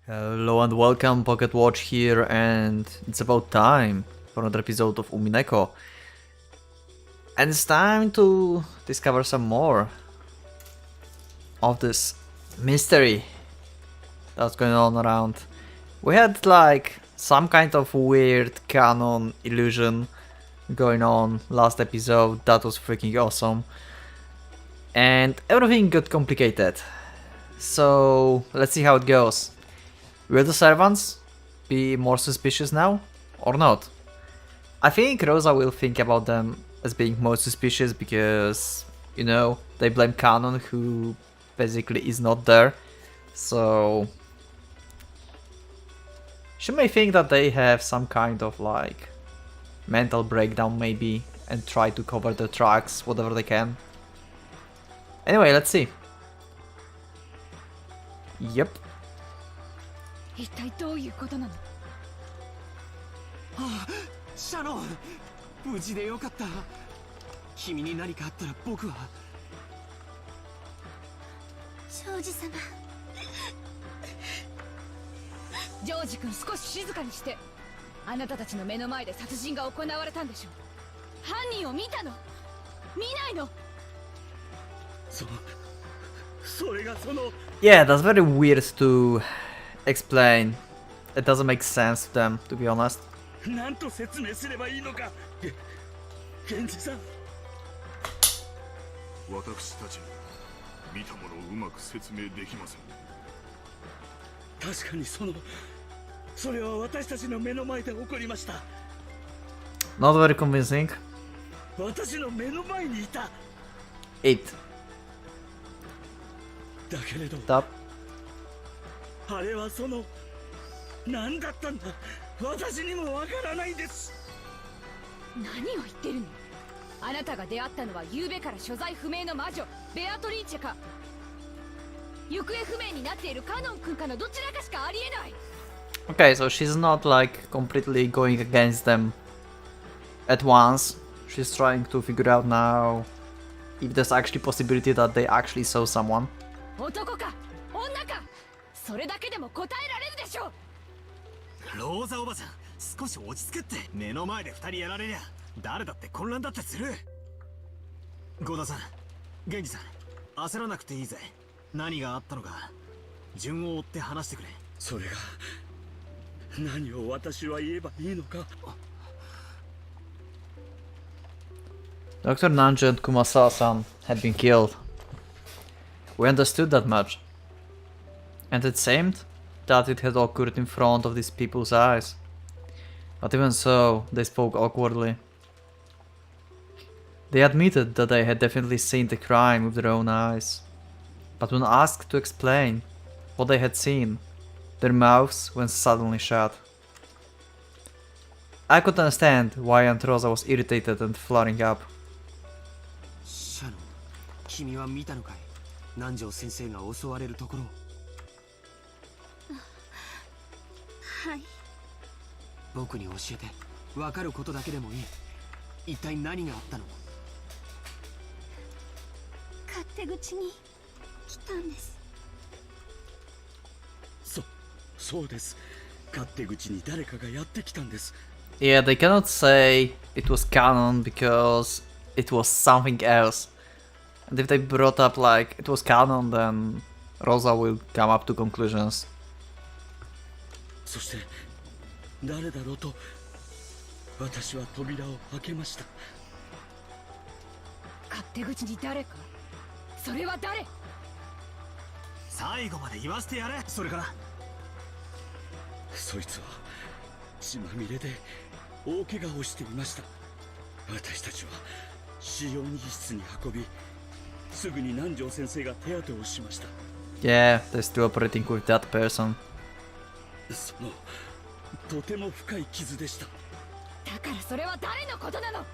Hello and welcome, Pocket Watch here, and it's about time for another episode of Umineko. And it's time to discover some more of this mystery that's going on around. We had like some kind of weird canon illusion going on last episode, that was freaking awesome. And everything got complicated. So let's see how it goes. Will the servants be more suspicious now, or not? I think Rosa will think about them as being more suspicious because, you know, they blame Canon, who basically is not there. So she may think that they have some kind of like mental breakdown maybe and try to cover their tracks whatever they can. Anyway, let's see. Yep. 一体どういうことなの？ああ、シャノン、無事でよかった。君に何かあったら僕は。ジョージ様。ジョージ君、少し静かにして。あなたたちの目の前で殺人が行われたんでしょ。犯人を見たの？見ないの？それがその。Yeah, that's very weird to explain. It doesn't make sense to them, to be honest. 何と説明すればいいのか。源氏さん。私たち見たものをうまく説明できません。確かにそれは私たちの目の前で起こりました。 Not very convincing. 私の目の前にいた。 8. だけれど。 Top. あれは何だったんだ。私にもわからないです。何を言ってるの？あなたが出会ったのは昨夜から所在不明の魔女ベアトリーチェか行方不明になっているカノン君かのどちらかしかありえない。 Okay, so she's not like completely going against them at once. She's trying to figure out now if there's actually possibility that they actually saw someone. 男か女かそれだけでも答えられるでしょう。ローザおばさん、少し落ち着けって。目の前で二人やられりゃ誰だって混乱だってする。ゴダさん、源氏さん、焦らなくていいぜ。何があったのか順を追って話してくれ。それが何を私は言えばいいのか。 Dr. Nanjo and Kumasawa-san had been killed. We understood that much. And it seemed that it had occurred in front of these people's eyes. But even so, they spoke awkwardly. They admitted that they had definitely seen the crime with their own eyes. But when asked to explain what they had seen, their mouths went suddenly shut. I could understand why Aunt Rosa was irritated and flaring up. シャノン、君は見たのかい？南條先生が襲われるところ。はい。僕に教えて、分かることだけでもいい。一体何があったの？勝手口に来たんです。そうです。勝手口に誰かがやってきたんです。 Yeah, they cannot say it was canon because it was something else. And if they brought up like it was canon, then Rosa will come up to conclusions. そして誰だろうと私は扉を開けました。勝手口に誰か？それは誰？最後まで言わせてやれ。それからそいつは血まみれで大怪我をしていました。私たちは使用着室に運び、すぐに南條先生が手当てをしました。 Yeah, they're still operating with that person. とても深い傷でした。だからそれは誰のことなの？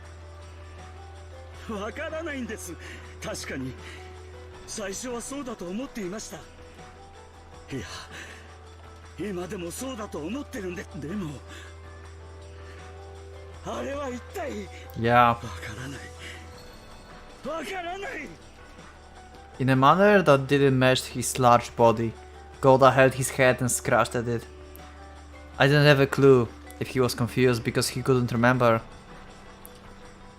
わからないんです。確かに最初はそうだと思っていました。いや、今でもそうだと思ってるんで。でもあれは一体。 Yeah. わからない。 In a manner that didn't match his large body, Goda held his head and scratched at it. I didn't have a clue if he was confused because he couldn't remember,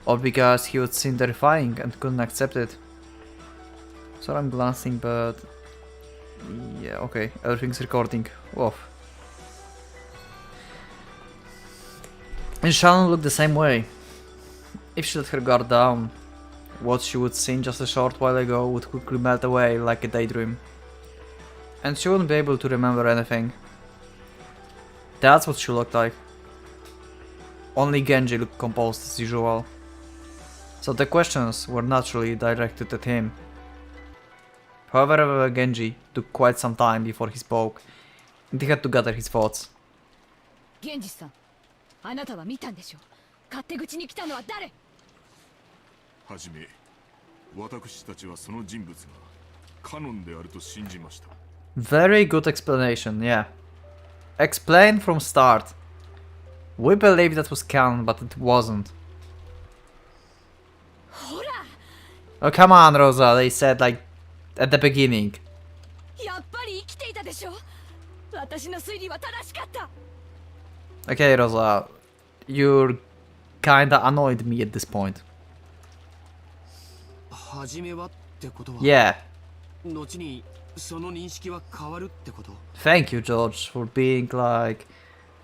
or because he would seem terrifying and couldn't accept it. So I'm glancing, but yeah, okay, everything's recording. Whoa. And Shannon looked the same way. If she let her guard down, what she would seen just a short while ago would quickly melt away like a daydream. And she wouldn't be able to remember anything. That's what she looked like. Only Genji looked composed as usual. So the questions were naturally directed at him. However, Genji took quite some time before he spoke, and he had to gather his thoughts. 源氏さん、あなたは見たんでしょう。勝手口に来たのは誰？はじめ、私たちはその人物がカノンであると信じました。Very good explanation, yeah. Explain from start. We believed that was canon, but it wasn't. ほら、 Oh, come on, Rosa, they said like at the beginning. やっぱり生きていたでしょ。私の推理は正しかった。Okay, Rosa, you're kinda annoyed me at this point. 初めはってことは Yeah, 後にその認識は変わるってこと thank you, George, for being like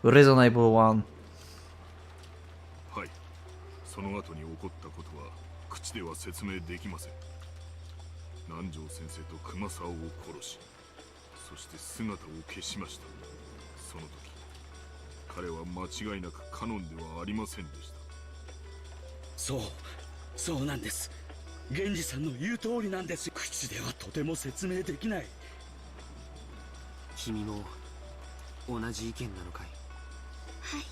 reasonable one. はい。その後に起こったことは口では説明できません。南條先生と熊沢を殺し、そして姿を消しました。その時、彼は間違いなくカノンではありませんでした。そうなんです。源氏さんの言う通りなんです。口ではとても説明できない。君も同じ意見なのかい？はい、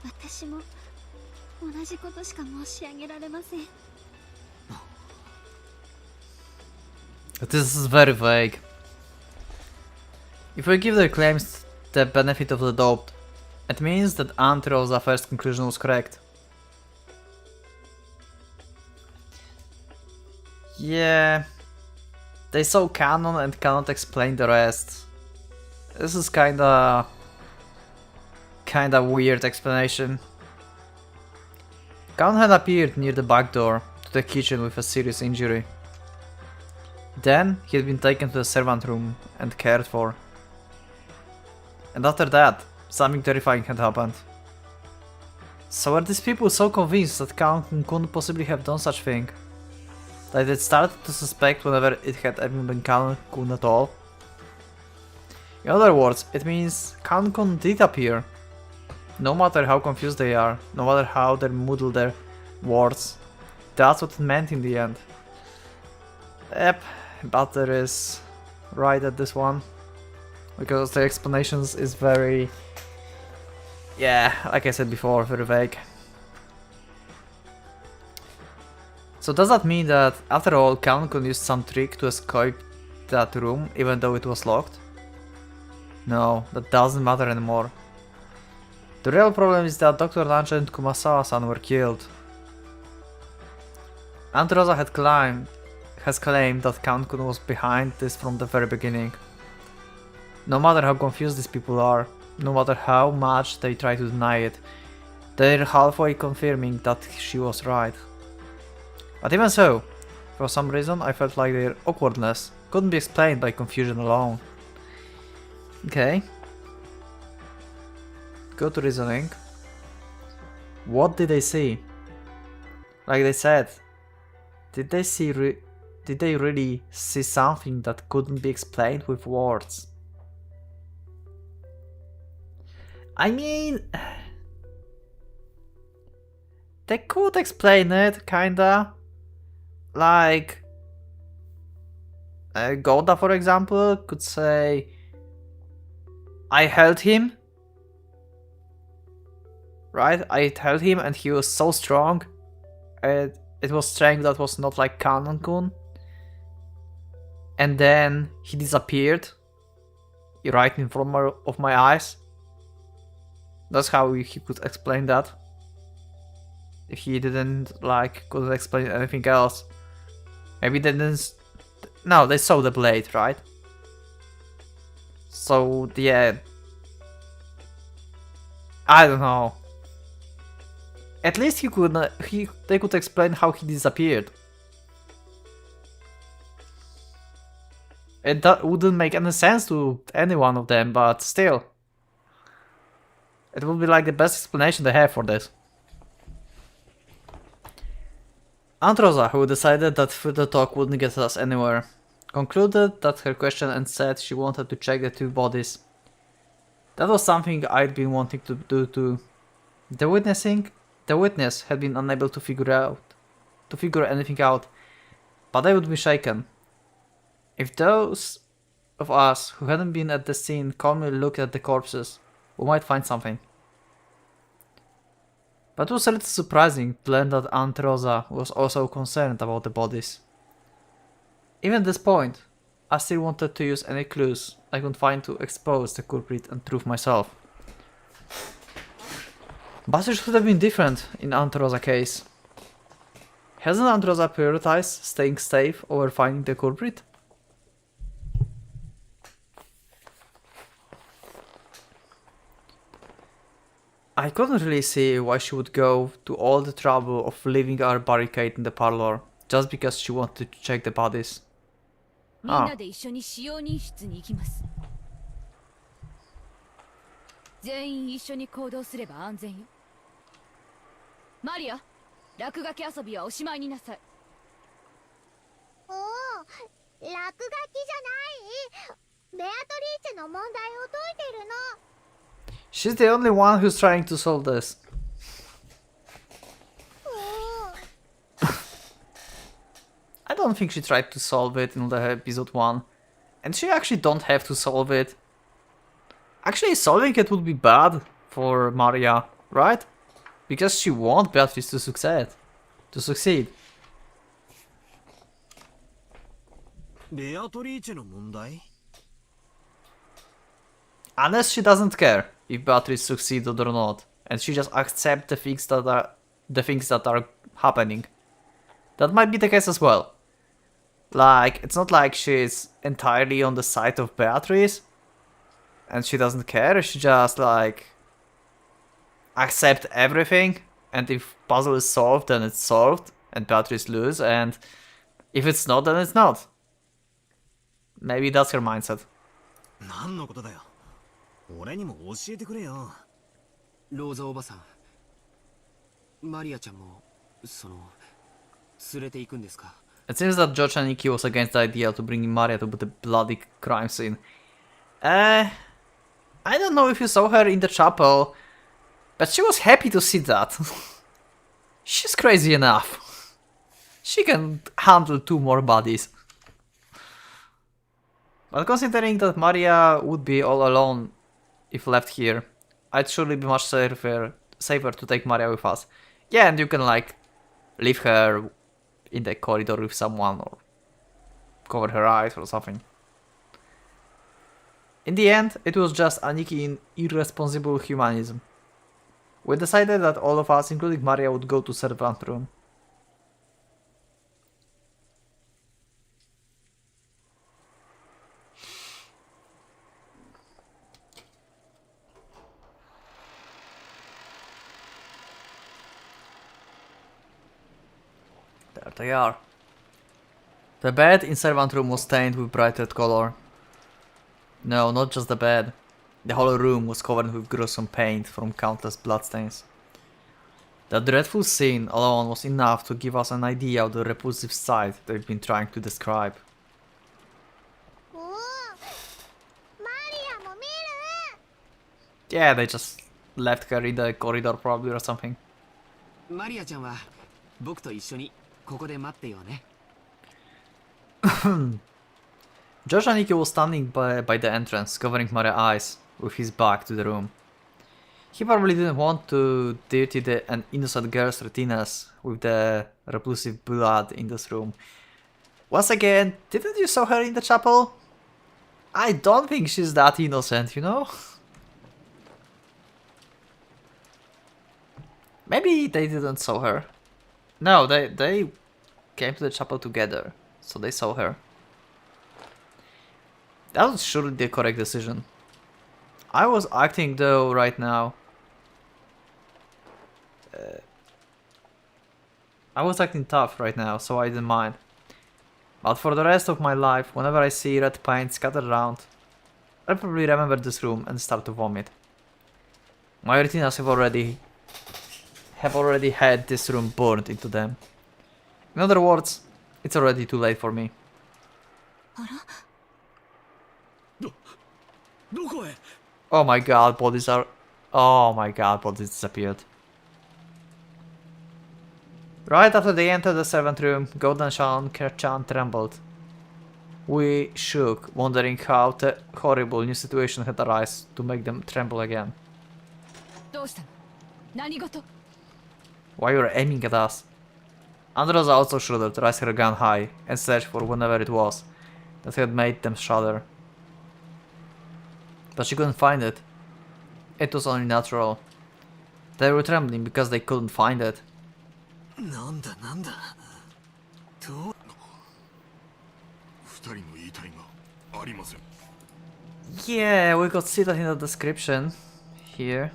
私も同じことしか申し上げられません。This is very vague. If we give their claims the benefit of the doubt, it means that Aunt Rosa's first conclusion was correct. Yeah, they saw canon and cannot explain the rest. This is kinda weird explanation. Canon had appeared near the back door to the kitchen with a serious injury. Then he had been taken to the servant room and cared for. And after that, something terrifying had happened. So were these people so convinced that Canon couldn't possibly have done such thing, that they started to suspect whenever it had even been Canon-kun at all? In other words, it means Canon-kun did appear. No matter how confused they are, no matter how they muddle their words, that's what it meant in the end. Yep, Butter is right at this one, because the explanations is very, yeah, like I said before, very vague. So does that mean that after all Canon used some trick to escape that room even though it was locked? No, that doesn't matter anymore. The real problem is that Dr. Lange and Kumasawa-san were killed. Aunt Rosa has claimed that Canon was behind this from the very beginning. No matter how confused these people are, no matter how much they try to deny it, they're halfway confirming that she was right. But even so, for some reason I felt like their awkwardness couldn't be explained by confusion alone. Okay. Good reasoning. What did they see? Like they said, did they really see something that couldn't be explained with words? I mean, they could explain it, kinda. Like, Goda, for example, could say, I held him. Right? I held him and he was so strong. It was strength that was not like Canon-kun. And then he disappeared. Right in front of my eyes. That's how he could explain that. If he didn't couldn't explain anything else. Maybe they didn't. No, they saw the blade, right? So yeah, I don't know. At least they could explain how he disappeared. It wouldn't make any sense to any one of them, but still. It would be like the best explanation they have for this. Aunt Rosa, who decided that further talk wouldn't get us anywhere, concluded that her question and said she wanted to check the two bodies. That was something I'd been wanting to do too. The witness had been unable to figure anything out, but I would be shaken. If those of us who hadn't been at the scene calmly looked at the corpses, we might find something. But it was a little surprising to learn that Aunt Rosa was also concerned about the bodies. Even at this point, I still wanted to use any clues I could find to expose the culprit and prove myself. But it should have been different in Aunt Rosa's case. Hasn't Aunt Rosa prioritized staying safe over finding the culprit? I couldn't really see why she would go to all the trouble of leaving our barricade in the parlor just because she wanted to check the bodies. みんなで一緒に使用人室に行きます。全員一緒に行動すれば安全よ。マリア、落書き遊びはおしまいになさい。おお、落書きじゃない。ベアトリーチェの問題を解いてるの。She's the only one who's trying to solve this. I don't think she tried to solve it in the episode 1. And she actually don't have to solve it. Actually, solving it would be bad for Maria, right? Because she wants Beatrice to succeed. ベアトリーチェの問題 Unless she doesn't care if Beatrice succeeds or not, and she just accepts the things that are happening. That might be the case as well. Like, it's not like she's entirely on the side of Beatrice, and she doesn't care. She just like accept everything, and if puzzle is solved, then it's solved, and Beatrice loses, and if it's not, then it's not. Maybe that's her mindset. 何のことだよ。俺にも教えてくれよ。ローザおばさん、マリアちゃんも連れて行くんですか? It seems that George and Nikki was against the idea to bring Maria to the bloody crime scene. I don't know if you saw her in the chapel, but she was happy to see that. She's crazy enough. She can handle 2 more bodies. But considering that Maria would be all alone if left here, I'd surely be much safer to take Maria with us. Yeah, and you can like leave her in the corridor with someone or cover her eyes or something. In the end, it was just Aniki in irresponsible humanism. We decided that all of us, including Maria, would go to servant room. There they are. The bed in servant room was stained with bright red color. No, not just the bed. The whole room was covered with gruesome paint from countless bloodstains. The dreadful scene alone was enough to give us an idea of the repulsive sight they've been trying to describe. Yeah, they just left her in the corridor probably or something. マリアちゃんは僕と一緒にここで待ってよね。Josh Aniki was standing by the entrance, covering Maria's eyes with his back to the room. He probably didn't want to dirty an innocent girl's retinas with the repulsive blood in this room. Once again, didn't you saw her in the chapel? I don't think she's that innocent, you know? Maybe they didn't saw her. No, they came to the chapel together, so they saw her. That was surely the correct decision. I was acting though right now. I was acting tough right now, so I didn't mind. But for the rest of my life, whenever I see red paint scattered around, I'll probably remember this room and start to vomit. My retinas have already had this room burned into them. In other words, it's already too late for me. どこへ Oh my god, bodies are... Oh my god, bodies disappeared. Right after they entered the 7th room, Golden Shan Kerchan trembled. We shook, wondering how the horrible new situation had arisen to make them tremble again. どうしたの？何事？ Why you were aiming at us? Androsa also shuddered, raised her gun high, and searched for whatever it was that had made them shudder. But she couldn't find it. It was only natural. They were trembling because they couldn't find it. なんだなんだどう二人の遺体がありません。 Yeah, we could see that in the description here.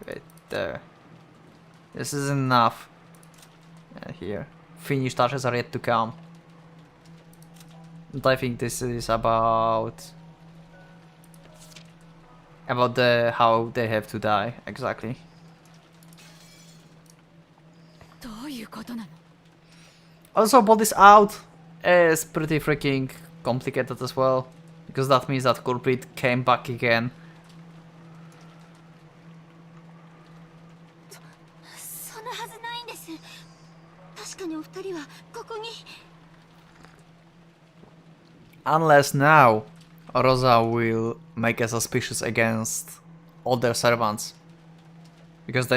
Right there. This is enough. Here. Finish touches are yet to come. And I think this is about the how they have to die exactly. どういうことなの？ Also, bodies out is pretty freaking complicated as well, because that means that culprit came back again. そんなはずないんです。確かにお二人はここに。 Unless now, Rosa will make us suspicious against all their servants, because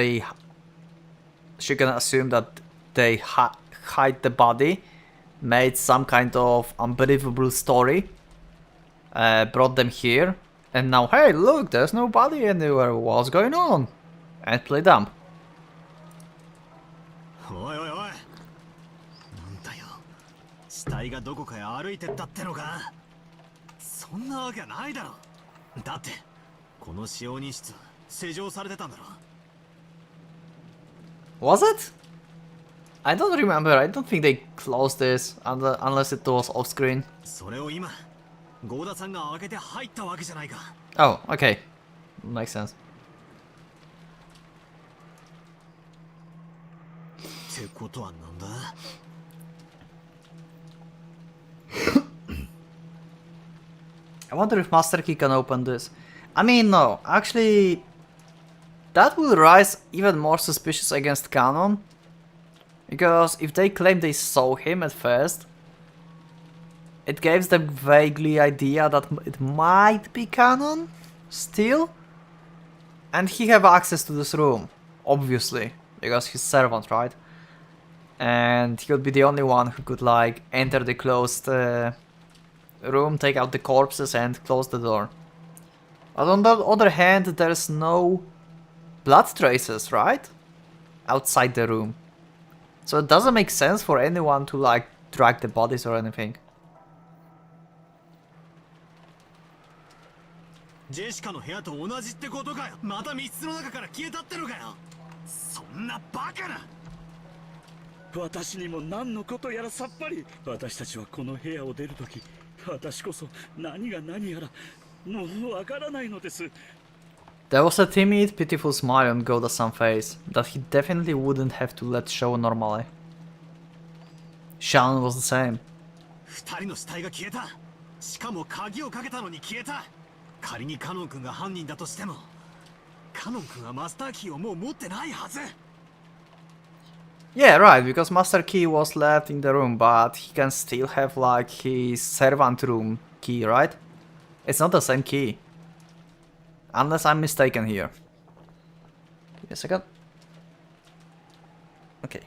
she can assume that they hide the body, made some kind of unbelievable story, brought them here, and now, hey, look, there's no body anywhere, what's going on? And play dumb. おいおいおいなんだよ死体がどこかへ歩いてったってのかそんなわけはないだろだってこの使用人室施錠されてたんだろ Was it? I don't remember, I don't think they closed this, unless it was off screen. それを今ゴーダさんが開けて入ったわけじゃないか Oh, okay. Makes sense. ってことはなんだ I wonder if Master Key can open this. I mean, no, actually, that will raise even more suspicious against Canon. Because if they claim they saw him at first, it gives them vaguely idea that it might be Canon still. And he have access to this room, obviously, because he's servant, right? And he would be the only one who could like enter the closed room, take out the corpses and close the door. But on the other hand, there's no blood traces, right? Outside the room. So it doesn't make sense for anyone to like drag the bodies or anything. ジェシカの部屋と同じってことかよまた密室の中から消えたってのかよそんなバカな私にも何のことやらさっぱり私たちはこの部屋を出るとき私こそ何が何やらもうわからないのです There was a timid, pitiful smile on Goda-san's face that he definitely wouldn't have to let show normally. Shan was the same. 二人の死体が消えたしかも鍵をかけたのに消えた仮にカノン君が犯人だとしてもカノン君はマスターキーをもう持ってないはず Yeah, right, because Master Key was left in the room, but he can still have like his servant room key, right? It's not the same key. Unless I'm mistaken here. Give me a second. Okay.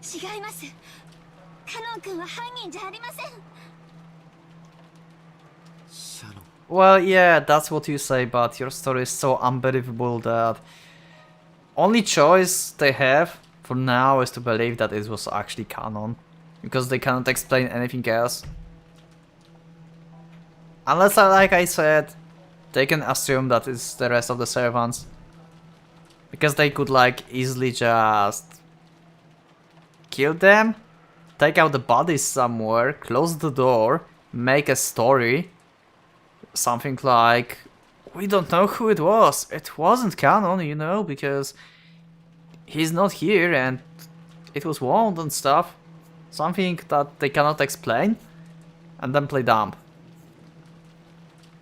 違いますカノン君は犯人じゃありませんシャノン Well, yeah, that's what you say, but your story is so unbelievable that only choice they have for now is to believe that it was actually canon, because they cannot explain anything else. Unless, like I said, they can assume that it's the rest of the servants, because they could like easily just kill them, take out the bodies somewhere, close the door, make a story. Something like, we don't know who it was. It wasn't canon, you know, because he's not here and it was wound and stuff. Something that they cannot explain. And then play dumb.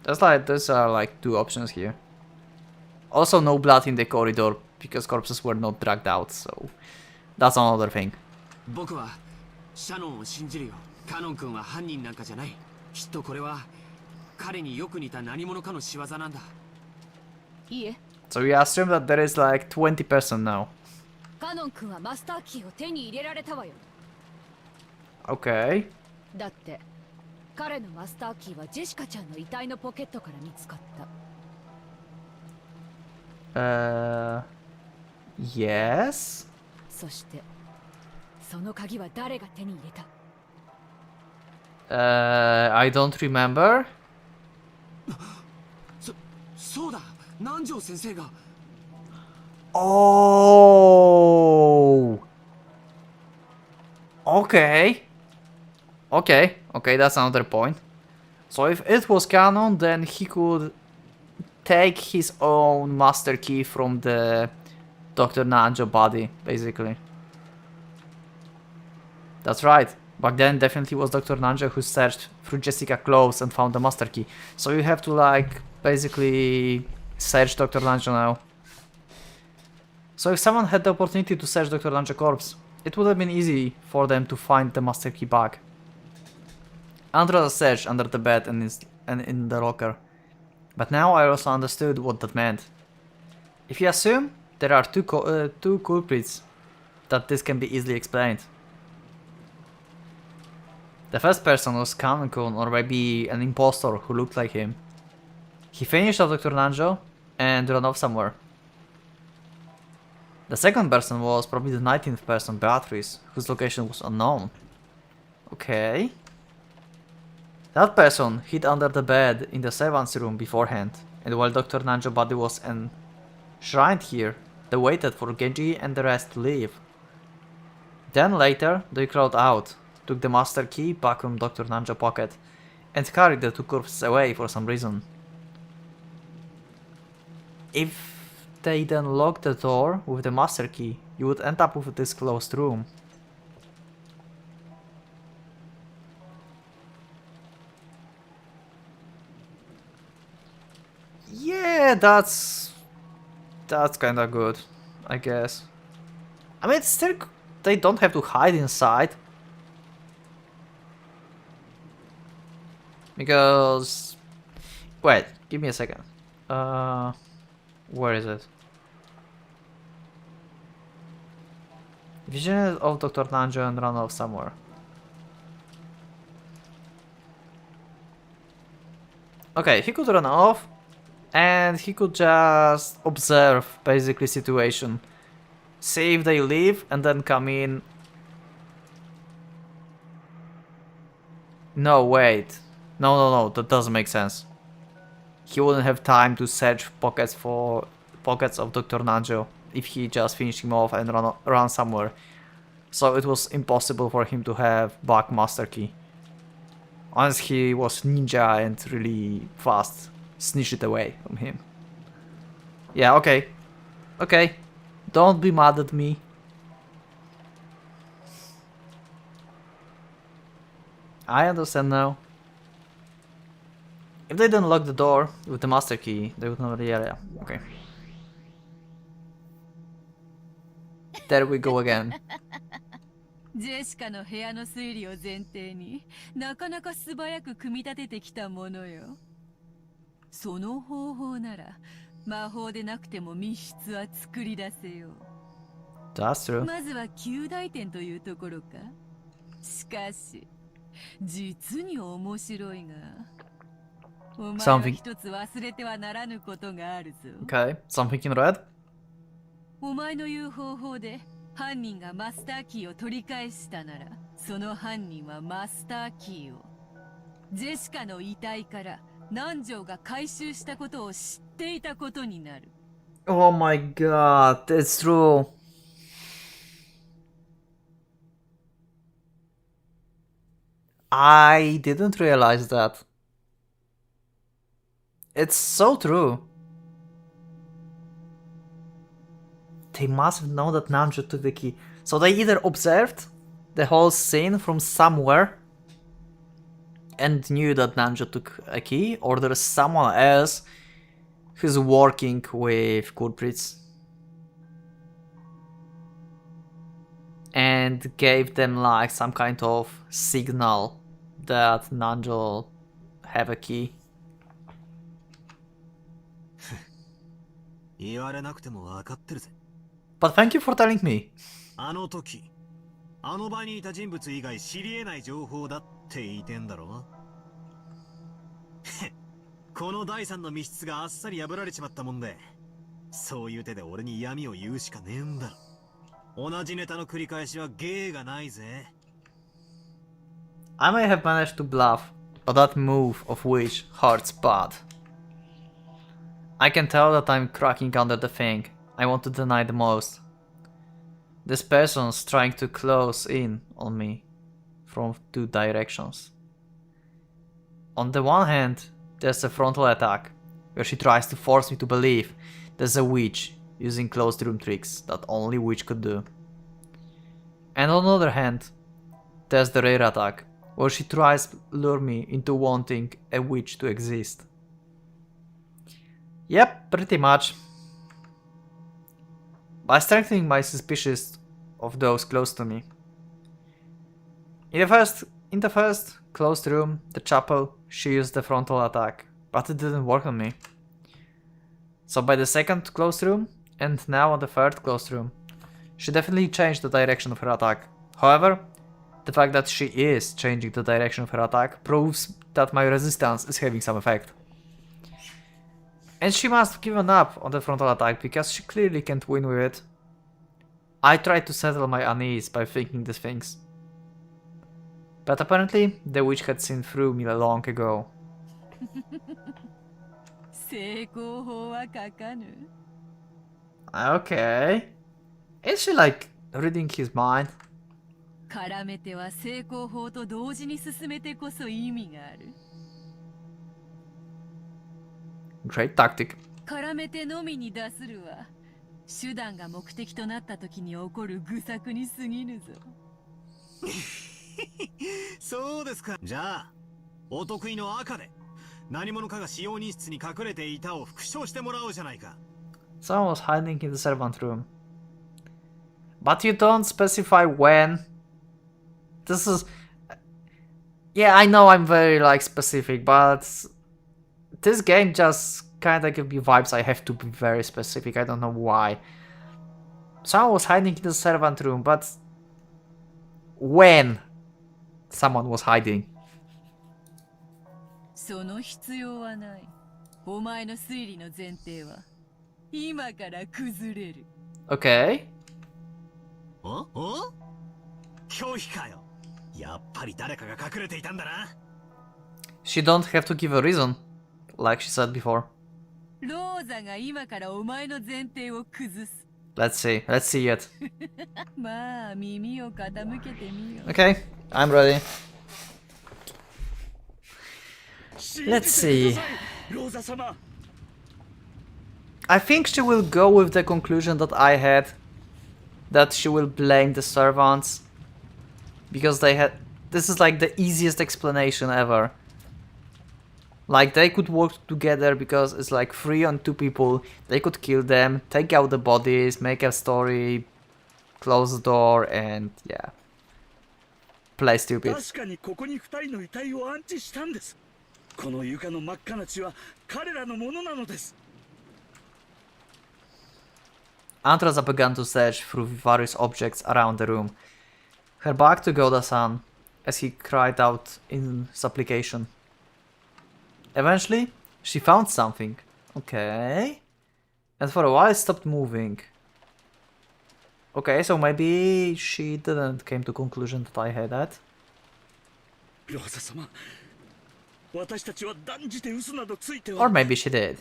Those are like two options here. Also no blood in the corridor because corpses were not dragged out, so that's another thing. 僕はシャノンを信じるよ。カノン君は犯人なんかじゃない。きっとこれは彼によく似た何者かの仕業なんだ。いいえ、 So we assume that there is like 20 person now. カノン君はマスターキーを手に入れられたわよ。 Okay. だって彼のマスターキーはジェシカちゃんの遺体のポケットから見つかった。Yes? そしてその鍵は誰が手に入れた？ I don't remember. そうだ、南條先生が。Oh. Okay. Okay, that's another point. So if it was canon, then he could take his own master key from the Dr. Nanjo body, basically. That's right. Back then definitely was Dr. Nanjo who searched through Jessica's clothes and found the master key. So you have to like basically search Dr. Nanjo now. So if someone had the opportunity to search Dr. Nanjo's corpse, it would have been easy for them to find the master key back. Andrea searched under the bed and in the locker. But now I also understood what that meant. If you assume there are two culprits, that this can be easily explained. The first person was Kanekun, or maybe an impostor who looked like him. He finished off Dr. Nanjo and ran off somewhere. The second person was probably the 19th person, Beatrice, whose location was unknown. Okay. That person hid under the bed in the servants' room beforehand, and while Dr. Nanjo's body was enshrined here, they waited for Genji and the rest to leave. Then later, they crawled out, took the master key back from Dr. Nanjo's pocket, and carried the two corpses away for some reason. If they then locked the door with the master key, you would end up with this closed room. Yeah, that's kinda good, I guess. I mean, still, they don't have to hide inside. Because... Wait, give me a second. Where is it? Vision of Dr. Nanjo and run off somewhere. Okay, he could run off. And he could just observe, basically, situation. See if they leave and then come in. No, wait. No, that doesn't make sense. He wouldn't have time to search pockets of Dr. Nanjo if he just finished him off and run somewhere. So it was impossible for him to have back master key. Unless he was ninja and really fast. Snitch it away from him. Yeah, okay. Okay. Don't be mad at me. I understand now. If they don't lock the door with the master key, they would know the area. Okay. There we go again. ジェシカの部屋の推理を前提になかなか素早く組み立ててきたものよ。その方法なら魔法でなくても密室は作り出せよう。 That's true. まずは及第点というところか。しかし実に面白いが。Something. 一つ忘れてはならぬことがあるぞ。 Okay, something in red? お前の言う方法で犯人がマスターキーを取り返したなら、その犯人はマスターキーをジェシカの遺体から南條が回収したことを知っていたことになる。 Oh my god, it's true. I didn't realize that. It's so true. They must have known that Namjo took the key. So they either observed the whole scene from somewhere and knew that Namjo took a key, or there's someone else who's working with culprits and gave them like some kind of signal that Namjo have a key. 言われなくても分かってるぜ。 But thank you for telling me. あの時、あの場にいた人物以外知り得ない情報だって言いてんだろ。この第三の密室があっさり破られちまったもんで、そういう手で俺に闇を言うしかねえんだろ。同じネタの繰り返しは芸がないぜ。I may have managed to bluff, but that move of which hurts bad. I can tell that I'm cracking under the thing I want to deny the most. This person's trying to close in on me from two directions. On the one hand, there's a frontal attack, where she tries to force me to believe there's a witch using closed room tricks that only witch could do. And on the other hand, there's the rear attack, where she tries to lure me into wanting a witch to exist. Yep, pretty much. By strengthening my suspicions of those close to me. In the first closed room, the chapel, she used the frontal attack, but it didn't work on me. So by the second closed room, and now on the third closed room, she definitely changed the direction of her attack. However, the fact that she is changing the direction of her attack proves that my resistance is having some effect. And she must have given up on the frontal attack because she clearly can't win with it. I tried to settle my unease by thinking these things. But apparently, the witch had seen through me long ago. 成功法は書かぬ。 Okay. Is she like reading his mind? 絡めては成功法と同時に進めてこそ意味がある。 Great tactic. 絡めてのみに出するは手段が目的となった時に起こる愚策に過ぎぬぞ。そうですか。じゃあ、お得意の赤で何者かが使用人室に隠れていたを復唱してもらおうじゃないか。 Someone was hiding in the servant room. But you don't specify when. This is... Yeah, I know I'm very like specific, but this game just kinda gives me vibes I have to be very specific. I don't know why. Someone was hiding in the servant room, but when someone was hiding. その必要はない。お前の推理の前提は今から崩れる。 Okay. お拒否かよ。やっぱり誰かが隠れていたんだな。 She don't have to give a reason, like she said before. ローザが今からお前の前提を崩す。 Let's see it. まあ耳を傾けてみよう。 Okay, I'm ready. Let's see. ローザ様。 I think she will go with the conclusion that I had, that she will blame the servants because they had... This is like the easiest explanation ever. Like they could work together because it's like 3 on 2 people, they could kill them, take out the bodies, make a story, close the door and yeah. Play stupid. 確かにここに2人の遺体を安置したんです。この床の真っ赤な血は彼らのものなのです。 Antraza began to search through various objects around the room. Her back to Goda-san, as he cried out in supplication. Eventually, she found something. Okay. And for a while it stopped moving. Okay, so maybe she didn't came to conclusion that I had that. ローザ様、私たちは断じて嘘などついて Or は maybe she did.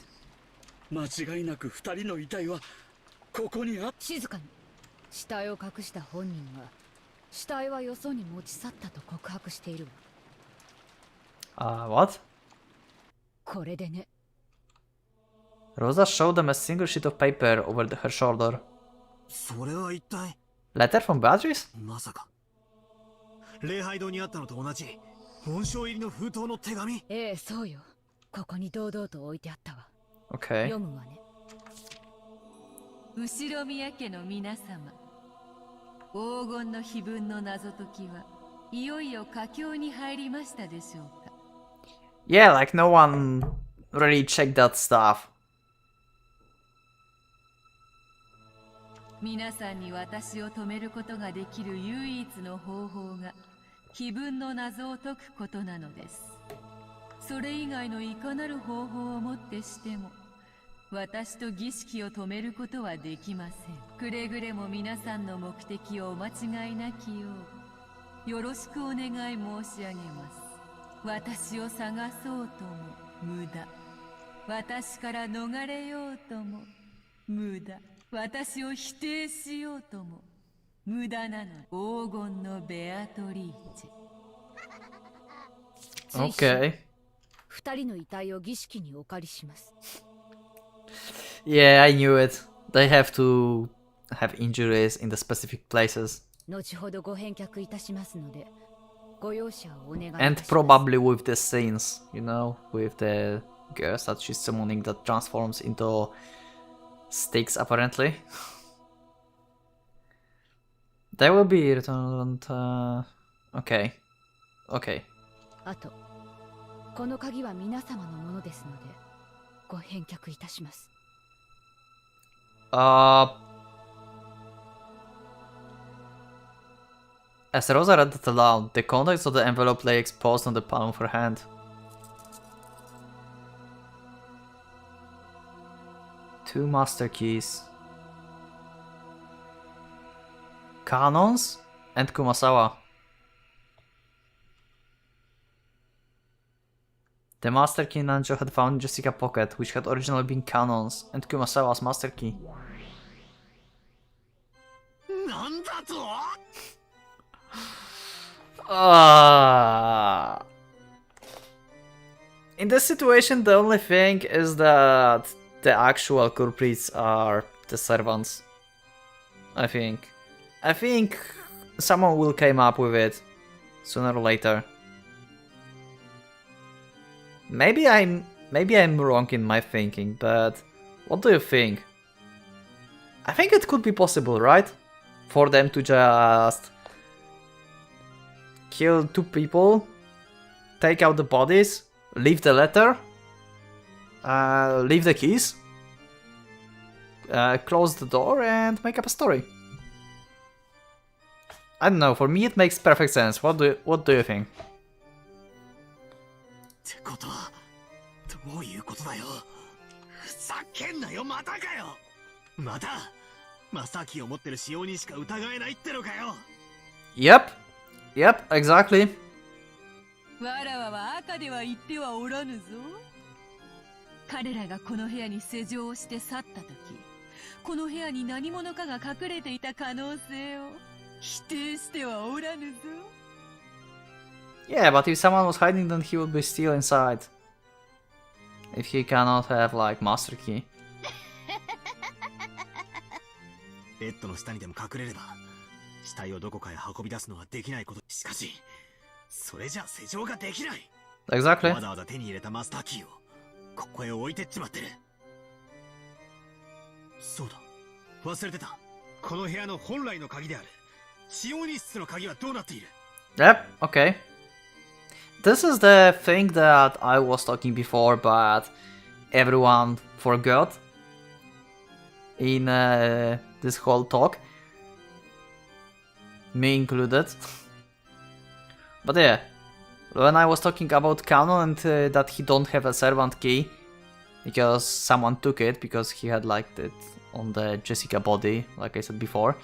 間違いなく二人の遺体はここにあっ静かに。死体を隠した本人は死体はよそに持ち去ったと告白しているわ。What? これでね。 Rosa showed them a single sheet of paper over her shoulder. それは一体 Letter from Beatrice? まさか礼拝堂にあったのと同じ紋章入りの封筒の手紙。ええ、そうよ。ここに堂々と置いてあったわ。 Okay. 読むわね。後宮家の皆様、黄金の碑文の謎解きはいよいよ佳境に入りましたでしょうか。 Yeah, like no one really checked that stuff. 皆さんに私を止めることができる唯一の方法が碑文の謎を解くことなのです。それ以外のいかなる方法をもってしても私と儀式を止めることはできません。くれぐれも皆さんの目的をお間違いなきようよろしくお願い申し上げます。私を探そうとも無駄、私から逃れようとも無駄、私を否定しようとも無駄なの。黄金のベアトリーチェ。 Okay. 二人の遺体を儀式にお借りします。 Yeah, I knew it. They have to have injuries in the specific places. 後ほどご返却いたしますので、ご容赦をお願いいたし And ます。 probably with the scenes, you know, with the girls that she's summoning that transforms into sticks apparently. They will be returned. Okay. Okay. あと、この鍵は皆様のものですので、ご返却いたします。 As Rosa read it aloud, the contents of the envelope lay exposed on the palm of her hand. Two master keys. Canons and Kumasawa. The master key Nanjo had found in Jessica's pocket, which had originally been Canon's, and Kumasawa's master key. なんだと In this situation, the only thing is that the actual culprits are the servants. I think someone will come up with it sooner or later. Maybe I'm wrong in my thinking, but what do you think? I think it could be possible, right? For them to just kill two people, take out the bodies, leave the letter, leave the keys, close the door and make up a story. I don't know, for me it makes perfect sense. What do you think? ってことはどういうことだよ。ふざけんなよ、またかよ。またマスターキーを持ってる使用人しか疑えないってのかよ。 Yep, exactly. わらわは赤では言ってはおらぬぞ。彼らがこの部屋に施錠をして去った時、この部屋に何者かが隠れていた可能性を否定してはおらぬぞ。 Yeah, but if someone was hiding, then he would be still inside. If he cannot have, like, master key. ベッドの下にでも隠れれば死体をどこかへ運び出すのはできないこと。しかしそれじゃ施錠ができない。 Exactly. わざわざ手に入れたマスターキーをここへ置いてっちまってる。そうだ、忘れてた。この部屋の本来の鍵である使用人室の鍵はどうなっている？ Yep, okay. This is the thing that I was talking before, but everyone forgot in this whole talk, me included. But yeah, when I was talking about Canon and that he don't have a servant key because someone took it because he had like it on the Jessica body, like I said before.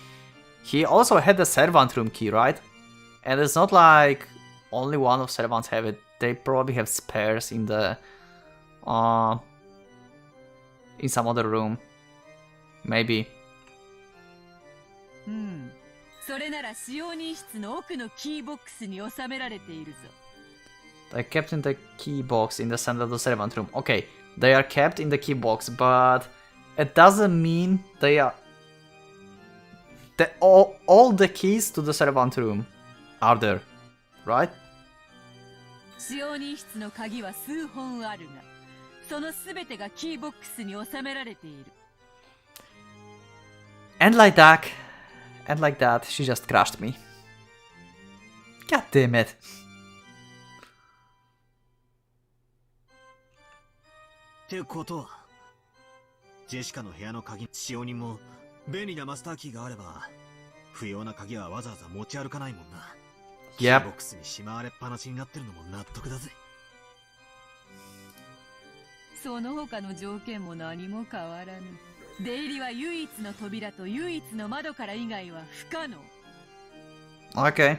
He also had the servant room key, right? And it's not like only one of servants have it. They probably have spares in the in some other room. Maybe. それなら使用人室の奥のキーボックスに収められているぞ。They're kept in the key box in the center of the servant room. Okay, they are kept in the key box, but it doesn't mean they are... all the keys to the servant room are there, right? 使用人室の鍵は数本あるが、そのすべてがキーボックスに収められている。And like that, she just crushed me. God damn it. ってことは、ジェシカの部屋の鍵、使用人も便利なマスターキーがあれば、不要な鍵はわざわざ持ち歩かないもんな。キーボックスにしまわれっぱなしになってるのも納得だぜ。その他の条件も何も変わらぬ。出入りは唯一の扉と唯一の窓から以外は不可能。Okay.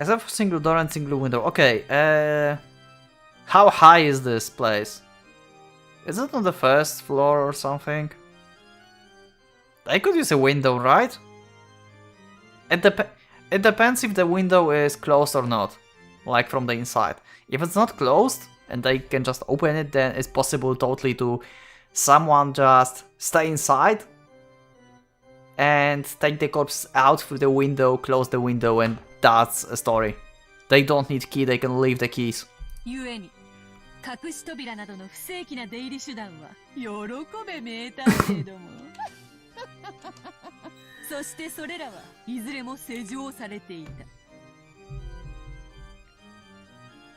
Except for single door and single window. Okay, how high is this place? Is it on the first floor or something? I could use a window, right? It depends if the window is closed or not. Like from the inside. If it's not closed and they can just open it, then it's possible totally to someone just stay inside and take the corpse out through the window, close the window, and that's a story. They don't need key, they can leave the keys. 故に隠し扉などの不正規な出入り手段は喜べ名探偵ども。そしてそれらはいずれも施錠されてい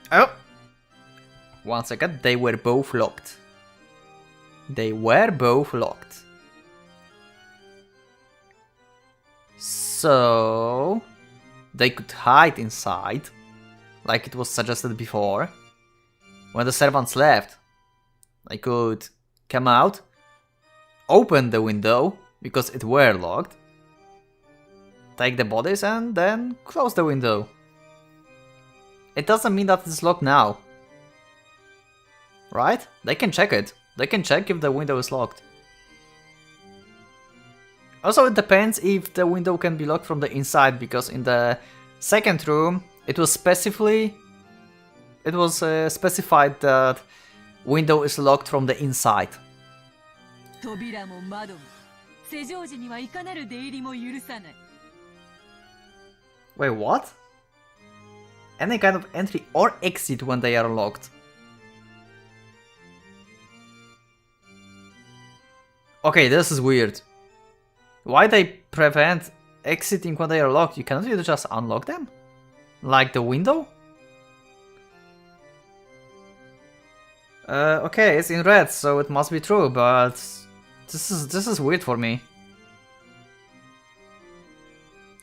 た。Oh! One second, they were both locked. They were both locked. So... they could hide inside, like it was suggested before. When the servants left, they could come out, open the window, because it were locked, take the bodies and then close the window. It doesn't mean that it's locked now. Right? They can check it. They can check if the window is locked. Also, it depends if the window can be locked from the inside, because in the second room, it was specified that window is locked from the inside. 扉も窓も施錠時にはいかなる出入りも許さない。Wait, what? Any kind of entry or exit when they are locked. Okay, this is weird. Why they prevent exiting when they are locked? You cannot either just unlock them? Like the window? Okay, it's in red, so it must be true, but this is weird for me.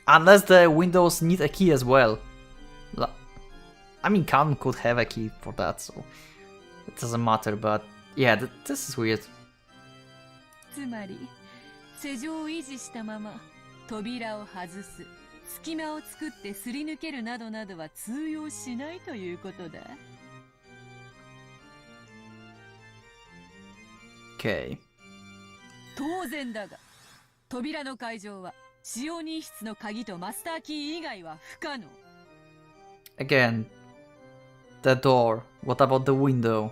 Unless the windows need a key as well. I mean, Khan could have a key for that, so it doesn't matter, but yeah, this is weird. つまり施錠を維持したまま扉を外す、隙間を作ってすり抜けるなどなどは通用しないということだ。Okay. 当然だが、扉の開錠は使用人室の鍵とマスターキー以外は不可能。Again, the door. What about the window?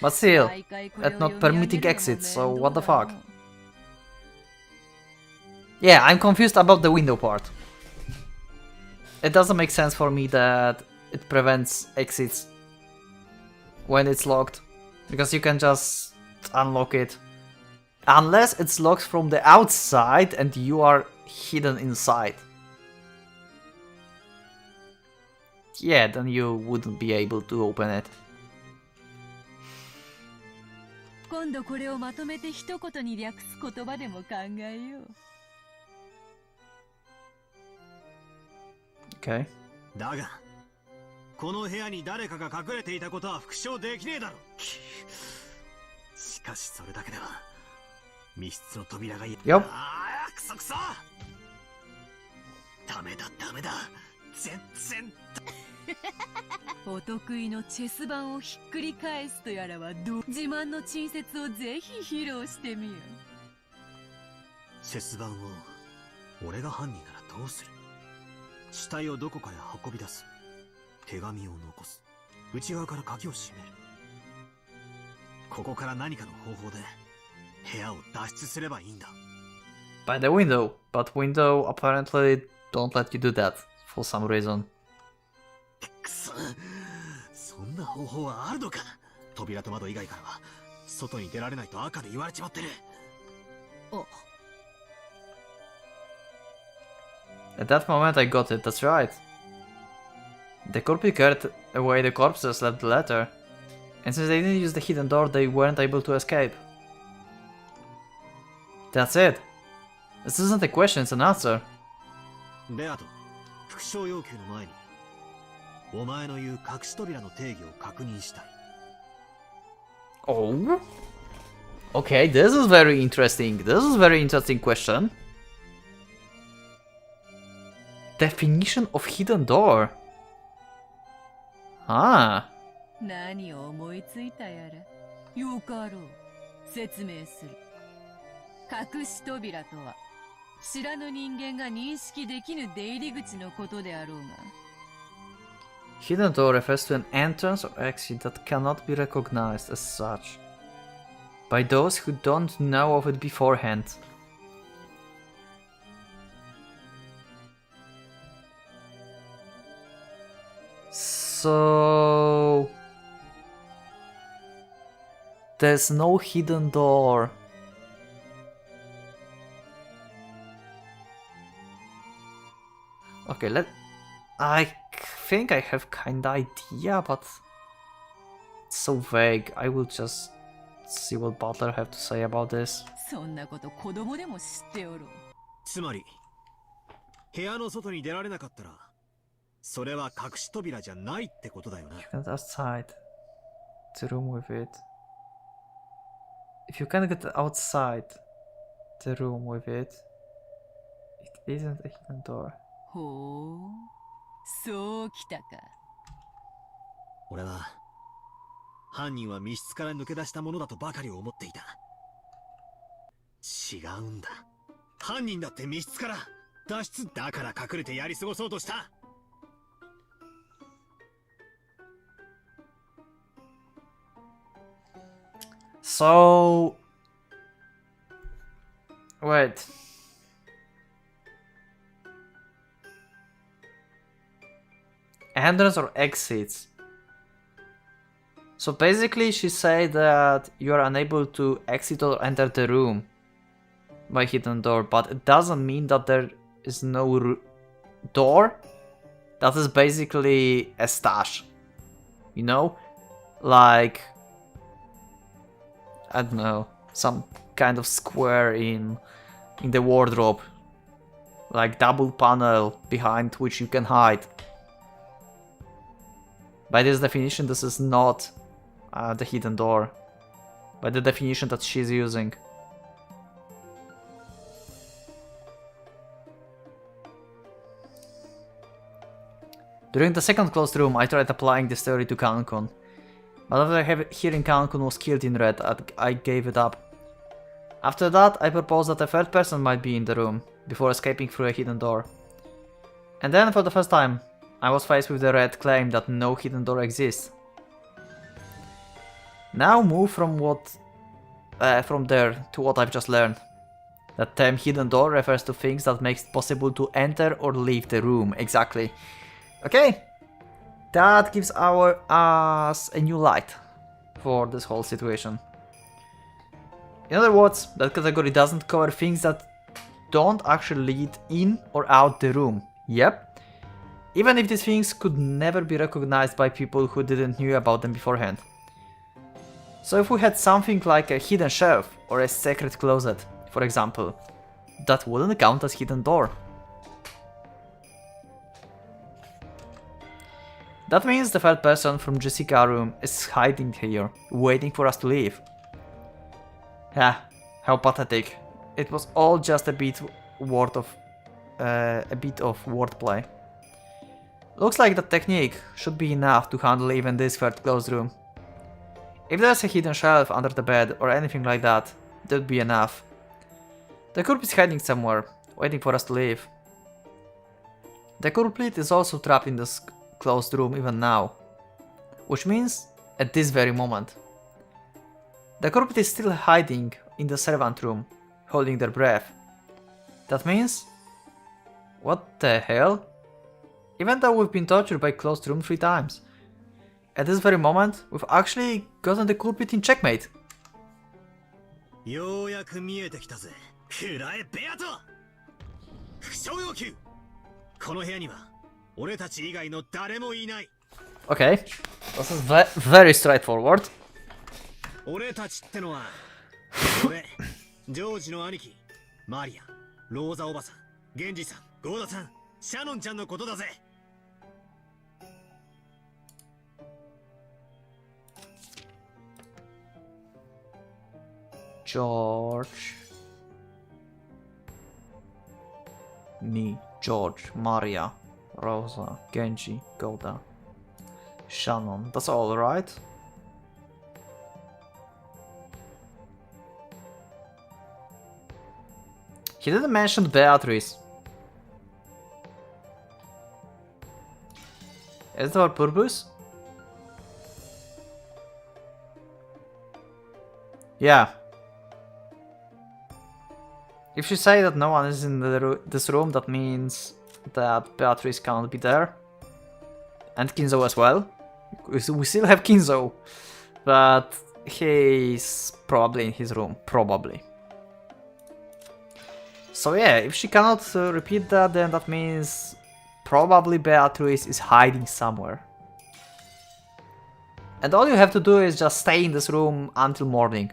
But still, it's not permitting exits, so what the fuck? Yeah, I'm confused about the window part. It doesn't make sense for me that it prevents exits when it's locked, because you can just unlock it. Unless it's locked from the outside and you are hidden inside. Yeah, then you wouldn't be able to open it. 今度これをまとめて一言に略す言葉でも考えよう。Okay. だがこの部屋に誰かが隠れていたことは復唱できねえだろ。しかしそれだけでは密室の扉が Yup. ああクソクソ。ダメだダメだ全然。お得意のチェス盤をひっくり返すとやらは自慢の陳説をぜひ披露してみよ。チェス盤を俺が犯人ならどうする。死体をどこかへ運び出す。手紙を残す。内側から鍵を閉める。ここから何かの方法で部屋を脱出すればいいんだ。 By the window, but window apparently don't let you do that for some reason. くそ、そんな方法はあるのか。扉と窓以外からは外に出られないと赤で言われちまってる。お At that moment I got it, that's right. The corpse carried away the corpses left the letter. And since they didn't use the hidden door, they weren't able to escape. That's it. This isn't a question, it's an answer. であと復唱要求の前にお前の言う隠し扉の定義を確認したい。 Oh? Okay, this is very interesting. This is a very interesting question. Definition of hidden door. Ah. 何を思いついたやら。よかろう。説明する。隠し扉とは、知らぬ人間が認識できぬ出入り口のことであろうが。Hidden door refers to an entrance or exit that cannot be recognized as such by those who don't know of it beforehand. So there's no hidden door. Okay, I think I have kinda idea, but it's so vague. I will just see what Butler have to say about this. そんなこと子供でも知っておろう。つまり部屋の外に出られなかったらそれは隠し扉じゃないってことだよな。 You can't outside the room with it. If you can't get outside the room with it, it isn't a hidden door. ほう、そうきたか。俺は犯人は密室から抜け出したものだとばかり思っていた。違うんだ。犯人だって密室から脱出だから隠れてやり過ごそうとした。So wait. Entrance or exits? So basically she said that you are unable to exit or enter the room by hidden door, but it doesn't mean that there is no door. That is basically a stash, you know, like, I don't know, some kind of square in the wardrobe, like double panel behind which you can hide. By this definition, this is not the hidden door, by the definition that she's using. During the second closed room, I tried applying this theory to Kankun, but after hearing Kankun was killed in red, I gave it up. After that, I proposed that a third person might be in the room, before escaping through a hidden door. And then, for the first time, I was faced with the red claim that no hidden door exists. Now move from there to what I've just learned. The term hidden door refers to things that makes it possible to enter or leave the room, exactly. Okay, that gives us a new light for this whole situation. In other words, that category doesn't cover things that don't actually lead in or out the room. Yep. Even if these things could never be recognized by people who didn't know about them beforehand. So if we had something like a hidden shelf or a secret closet, for example, that wouldn't count as hidden door. That means the third person from Jessica's room is hiding here, waiting for us to leave. Yeah, how pathetic. It was all just a bit of wordplay. Looks like the technique should be enough to handle even this third closed room. If there's a hidden shelf under the bed or anything like that, that would be enough. The culprit is hiding somewhere, waiting for us to leave. The culprit is also trapped in this closed room even now, which means at this very moment. The culprit is still hiding in the servant room, holding their breath. That means... what the hell? Even though we've been tortured by closed room 3 times, at this very moment, we've actually gotten the culprit in checkmate. ようやく見えてきたぜ。くらえベアト。負傷要求。この部屋には俺たち以外の誰もいない。Okay, this is very straightforward. 俺たちってのは俺、ジョージの兄貴、マリア、ローザおばさん、ゲンジさん、ゴーダさん、シャノンちゃんのことだぜ。George, me, George, Maria, Rosa, Genji, Golda, Shannon. That's all, right? He didn't mention Beatrice. Is that our purpose? Yeah. If you say that no one is in this room, that means that Beatrice can't be there. And Kinzo as well. We still have Kinzo. But he's probably in his room. Probably. So yeah, if she cannot repeat that, then that means probably Beatrice is hiding somewhere. And all you have to do is just stay in this room until morning.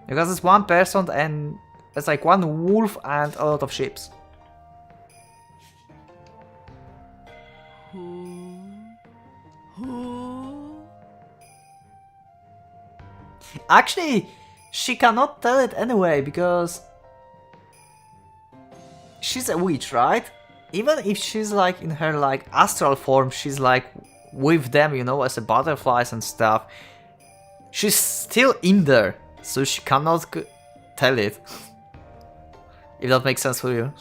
Because it's one person and it's like one wolf and a lot of sheep. Actually, she cannot tell it anyway because she's a witch, right? Even if she's like in her like astral form, she's like with them, you know, as a butterflies and stuff. She's still in there, so she cannot tell it. If that makes sense for you.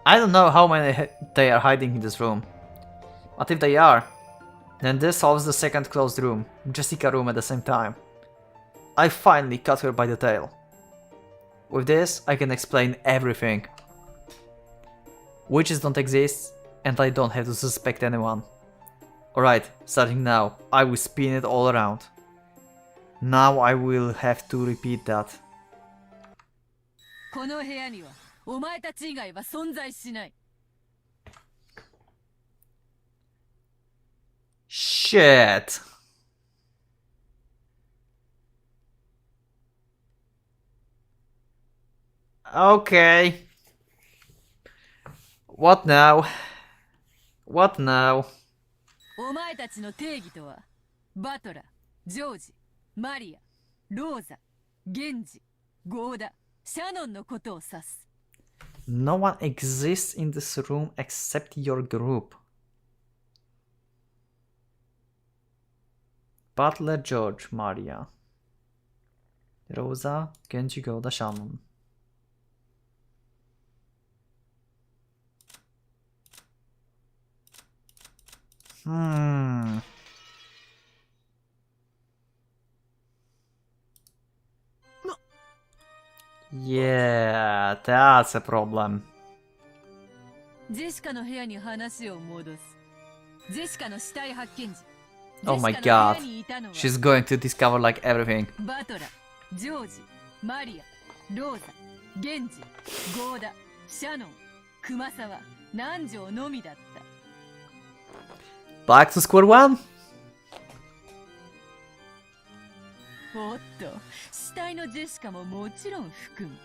I don't know how many they are hiding in this room, but if they are, then this solves the second closed room, Jessica room at the same time. I finally caught her by the tail. With this, I can explain everything. Witches don't exist, and I don't have to suspect anyone. Alright, starting now, I will spin it all around. Now I will have to repeat that. この部屋にはお前たち以外は存在しない。 Shit. Okay. What now? What now? お前たちの定義とは、バトラー、ジョージ、マリア、ローザ、ゲンジ、ゴーダ、シャノンのことを指す。No one exists in this room except your group. Butler, George, Maria, Rosa, Genji, Golda, Shannon. Yeah, that's a problem. ジェシカの部屋に話を戻す。ジェシカの死体発見時。 Oh my god, she's going to discover like everything. バトラー、ジョージ、マリア、ローザ、ゲンジ、ゴーダ、シャノン、クマサワ、南條のみだった。 Back to square one? おっと、死体のジェシカももちろん含む。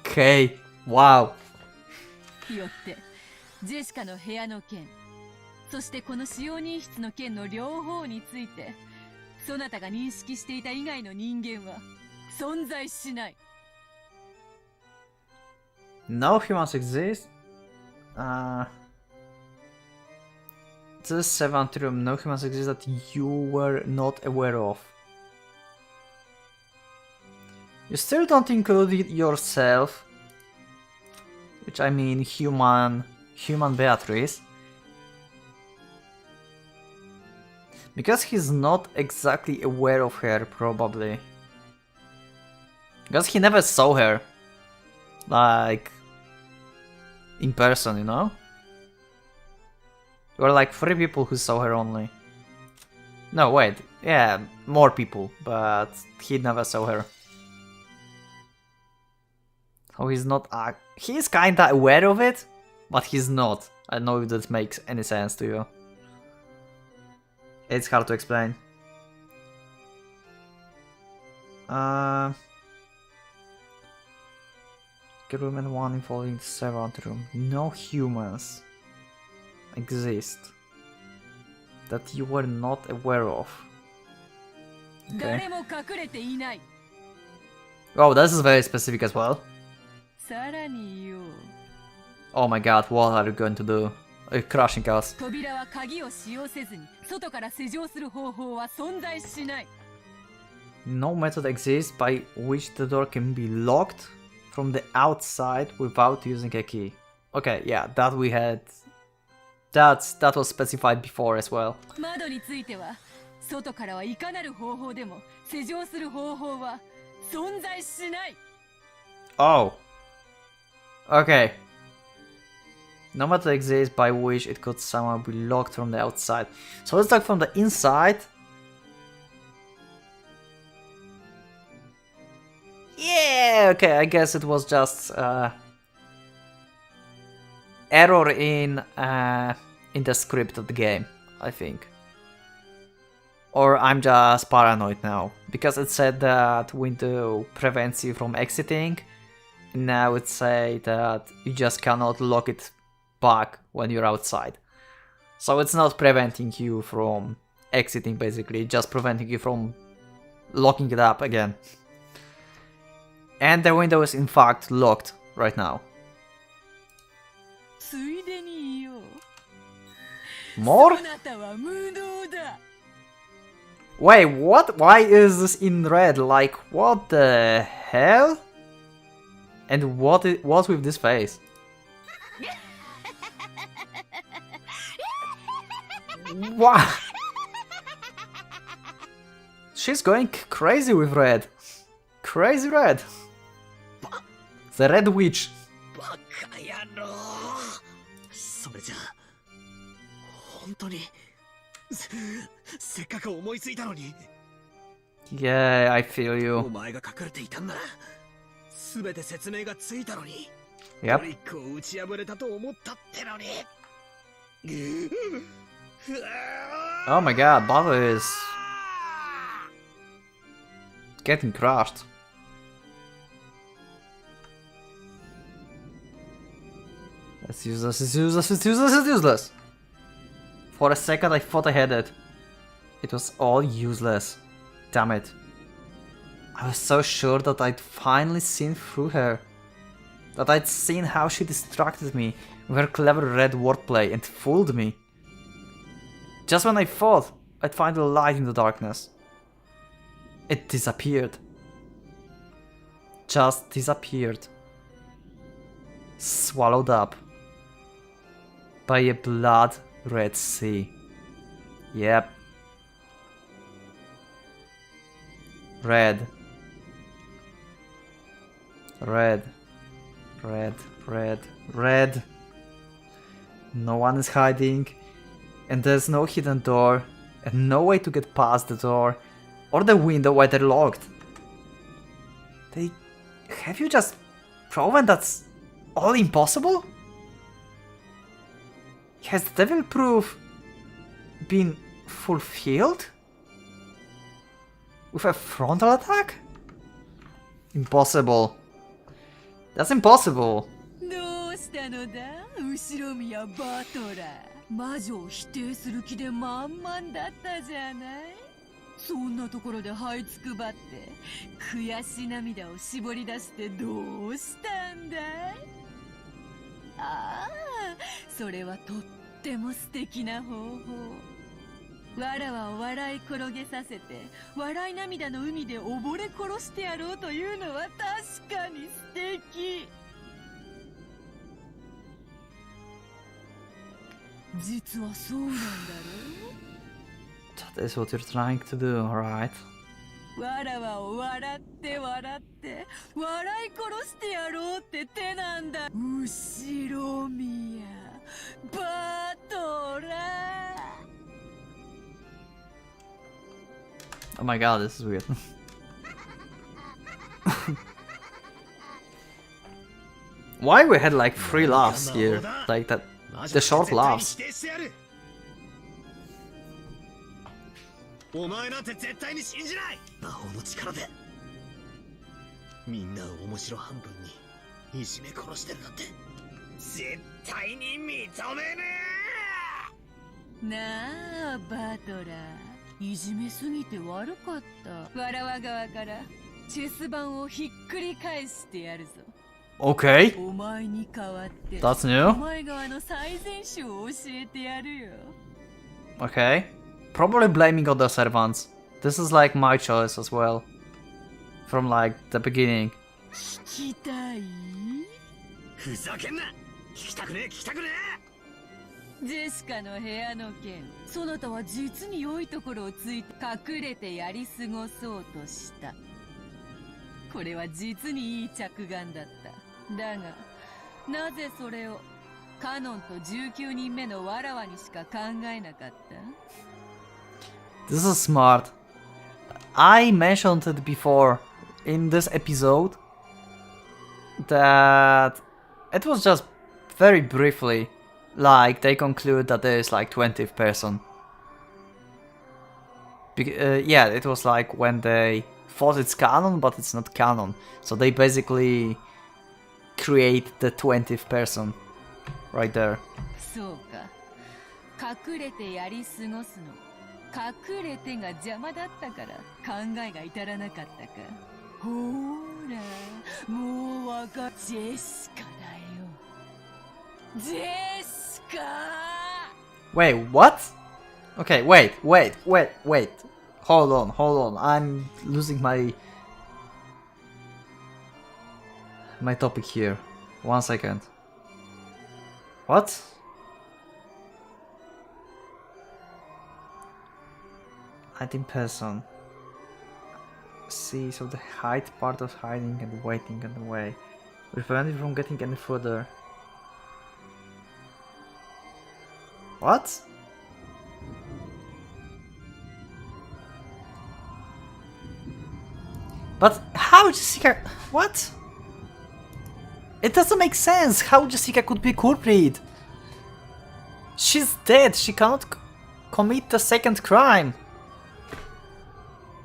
Okay, wow. よって、ジェシカの部屋の件、そしてこの使用人室の件の両方について、そなたが認識していた以外の人間は存在しない。No humans exist. This seventh room, no humans exist that you were not aware of. You still don't include it yourself, which I mean human Beatrice. Because he's not exactly aware of her, probably. Because he never saw her. Like, in person, you know? There were like 3 people who saw her only. No, wait, yeah, more people, but he never saw her. So he's not... he's kinda aware of it, but he's not. I don't know if that makes any sense to you. It's hard to explain. Room and one involving the 7th room. No humans exist that you were not aware of. Okay. Oh, this is very specific as well. Oh my god, what are you going to do? Are you crushing us? No method exists by which the door can be locked from the outside without using a key. Okay, yeah, that we had... That was specified before as well. Oh. Okay. No method exists by which it could somehow be locked from the outside. So it's like from the inside. Yeah, okay, I guess it was just error in the script of the game, I think. Or I'm just paranoid now, because it said that window prevents you from exiting. Now it say that you just cannot lock it back when you're outside. So it's not preventing you from exiting, basically, just preventing you from locking it up again. And the window is in fact locked right now. More? Wait, what? Why is this in red? Like, what the hell? And what's with this face? Wow! She's going crazy with red. Crazy red. The Red Witch. それじゃ本当にせっかく思いついたのに Yeah, I feel you. お前が隠れていたんなら全て説明がついたのに Yep. トリックを打ち破れたと思ったってのに Oh my god, Baba is getting crushed. It's useless, it's useless, it's useless, it's useless! For a second I thought I had it. It was all useless. Damn it. I was so sure that I'd finally seen through her. That I'd seen how she distracted me with her clever red wordplay and fooled me. Just when I thought I'd find a light in the darkness, it disappeared. Just disappeared. Swallowed up by a blood-red sea. Yep. Red. Red. Red. Red. Red. No one is hiding. And there's no hidden door. And no way to get past the door. Or the window where they're locked. Have you just proven that's all impossible? Has the devil proof been fulfilled? With a frontal attack? Impossible. That's impossible. どうしたのだ後ろ宮バトラー。魔女を否定する気で満々だったじゃない。そんなところで這いつくばって悔し涙を絞り出してどうしたんだい。ああ、それはとっても素敵な方法。わらわを笑い転げさせて笑い涙の海で溺れ殺してやろうというのは確かに素敵。実はそうなんだろう。 That is what you're trying to do, right? わらわを笑って笑って笑い殺してやろうって手なんだ。後ろ宮バトラー。 Oh my god, this is weird. Why we had like 3 laughs here? Like that, the short laughs. お前なんて絶対に信じない。魔法の力でみんなを面白半分にいじめ殺してるなんて絶対に認めねえ。なあバトラー、いじめすぎて悪かった。わらわ側からチェス盤をひっくり返してやるぞ。 Okay, お前に代わって that's お new. 前側の最善手を教えてやるよ。 Okay, probably blaming other servants. This is like my choice as well. From like the beginning. 聞きたい？え。ふざけんな。聞きたくねえ聞きたくねジェシカの部屋の件、そなたは実に良いところをついて隠れてやり過ごそうとした。これは実にいい着眼だった。だが、なぜそれをカノンと19人目のわらわにしか考えなかった？ This is smart. I mentioned it before in this episode that it was just very briefly, like they conclude that there is like 20th person. Yeah, it was like when they thought it's canon, but it's not canon. So they basically create the 20th person right there. そうか。隠れてやり過ごすの。隠れてが邪魔だったから考えが至らなかったか。ほーら、もうわかっジェシカだよ。ジェシカ Wait, what? Okay, wait. Hold on. I'm losing my topic here. 1 second. What? Hiding person. See, so the hide part of hiding and waiting on the way. Will prevent you from getting any further. What? But how Jessica... What? It doesn't make sense how Jessica could be culprit. She's dead, she cannot commit the second crime.